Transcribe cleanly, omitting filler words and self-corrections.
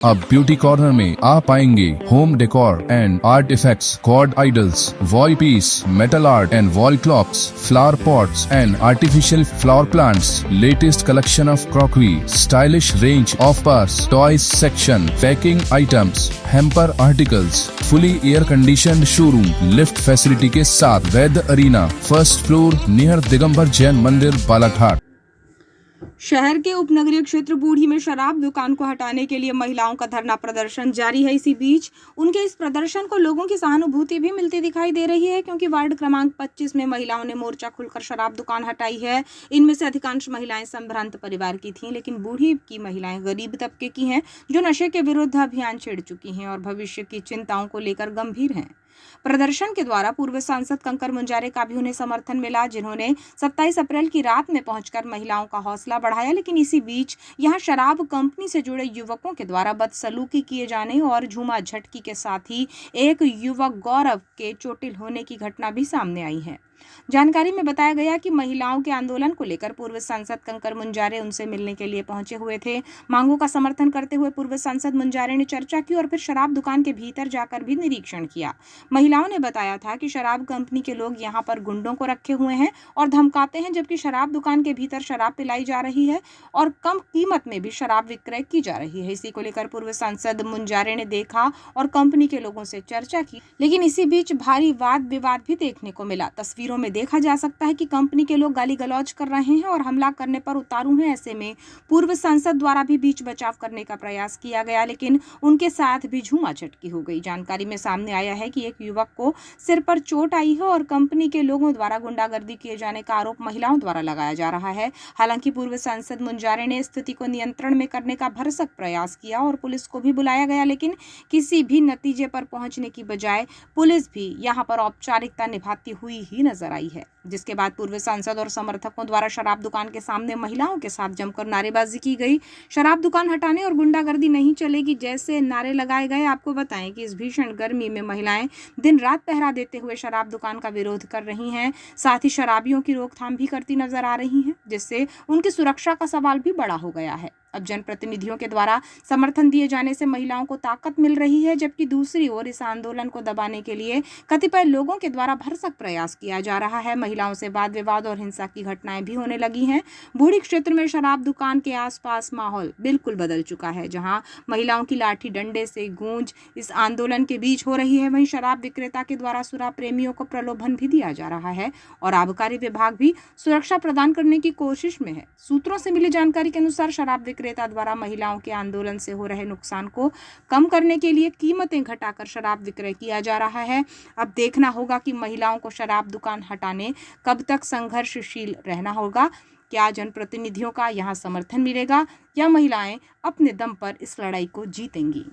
अब beauty corner में आप पाएंगे home decor and art effects, cord idols, wall piece, metal art and wall clocks, flower pots and artificial flower plants, latest collection of crockery, stylish range of purse, toys section, packing items, hamper articles, fully air conditioned showroom, lift facility के साथ Vaidya arena, first floor near Digambar Jain Mandir, Balaghat. शहर के उपनगरीय क्षेत्र बूढ़ी में शराब दुकान को हटाने के लिए महिलाओं का धरना प्रदर्शन जारी है। इसी बीच उनके इस प्रदर्शन को लोगों की सहानुभूति भी मिलती दिखाई दे रही है, क्योंकि वार्ड क्रमांक 25 में महिलाओं ने मोर्चा खुलकर शराब दुकान हटाई है। इनमें से अधिकांश महिलाएं संभ्रांत परिवार की थीं, लेकिन बूढ़ी की महिलाएं गरीब तबके की हैं, जो नशे के विरुद्ध अभियान छेड़ चुकी हैं और भविष्य की चिंताओं को लेकर गंभीर हैं। प्रदर्शन के द्वारा पूर्व सांसद कंकर मुंजारे का भी उन्हें समर्थन मिला, जिन्होंने 27 अप्रैल की रात में पहुंचकर महिलाओं का हौसला बढ़ाया। लेकिन इसी बीच यहां शराब कंपनी से जुड़े युवकों के द्वारा बदसलूकी किए जाने और झूमा झटकी के साथ ही एक युवक गौरव के चोटिल होने की घटना भी सामने आई है। जानकारी में बताया गया कि महिलाओं के आंदोलन को लेकर पूर्व सांसद कंकर मुंजारे उनसे मिलने के लिए पहुंचे हुए थे। मांगों का समर्थन करते हुए पूर्व सांसद मुंजारे ने चर्चा की और फिर शराब दुकान के भीतर जाकर भी निरीक्षण किया। महिलाओं ने बताया था कि शराब कंपनी के लोग यहां पर गुंडों को रखे हुए हैं और धमकाते हैं, जबकि शराब दुकान के भीतर शराब पिलाई जा रही है और कम कीमत में भी शराब विक्रय की जा रही है। इसी को लेकर पूर्व सांसद मुंजारे ने देखा और कंपनी के लोगों से चर्चा की, लेकिन इसी बीच भारी वाद विवाद भी देखने को मिला। तस्वीरों में देखा जा सकता है कि कंपनी के लोग गाली गलौज कर रहे हैं और हमला करने पर उतारू हैं। ऐसे में पूर्व सांसद द्वारा भी बीच बचाव करने का प्रयास किया गया, लेकिन उनके साथ भी झूमा झटकी हो गई। जानकारी में सामने आया है कि एक युवक को सिर पर चोट आई है और कंपनी के लोगों द्वारा गुंडागर्दी किए जाने का आरोप महिलाओं द्वारा लगाया जा रहा है। हालांकि पूर्व सांसद मुंजारे ने स्थिति को नियंत्रण में करने का भरसक प्रयास किया और पुलिस को भी बुलाया गया, लेकिन किसी भी नतीजे पर पहुंचने की बजाय पुलिस भी यहां पर औपचारिकता निभाती हुई ही नजर आई है। जिसके बाद पूर्व सांसद और समर्थकों द्वारा शराब दुकान के सामने महिलाओं के साथ जमकर नारेबाजी की गई। शराब दुकान हटाने और गुंडागर्दी नहीं चलेगी जैसे नारे लगाए गए। आपको बताएं कि इस भीषण गर्मी में महिलाएं दिन रात पहरा देते हुए शराब दुकान का विरोध कर रही हैं, साथ ही शराबियों की रोकथाम भी करती नजर आ रही हैं, जिससे उनकी सुरक्षा का सवाल भी बड़ा हो गया है। अब जनप्रतिनिधियों के द्वारा समर्थन दिए जाने से महिलाओं को ताकत मिल रही है, जबकि दूसरी ओर इस आंदोलन को दबाने के लिए कतिपय लोगों के द्वारा भरसक प्रयास किया जा रहा है। महिलाओं से वाद विवाद और हिंसा की घटनाएं भी होने लगी हैं। बूढ़ी क्षेत्र में शराब दुकान के आसपास माहौल बिल्कुल बदल चुका है। जहां महिलाओं की लाठी डंडे से गूंज इस आंदोलन के बीच हो रही है, वहीं शराब विक्रेता के द्वारा शराब प्रेमियों को प्रलोभन भी दिया जा रहा है और आबकारी विभाग भी सुरक्षा प्रदान करने की कोशिश में है। सूत्रों से मिली जानकारी के अनुसार शराब विक्रेता द्वारा महिलाओं के आंदोलन से हो रहे नुकसान को कम करने के लिए कीमतें घटाकर शराब विक्रय किया जा रहा है। अब देखना होगा कि महिलाओं को शराब दुकान हटाने कब तक संघर्षशील रहना होगा। क्या जनप्रतिनिधियों का यहां समर्थन मिलेगा या महिलाएं अपने दम पर इस लड़ाई को जीतेंगी?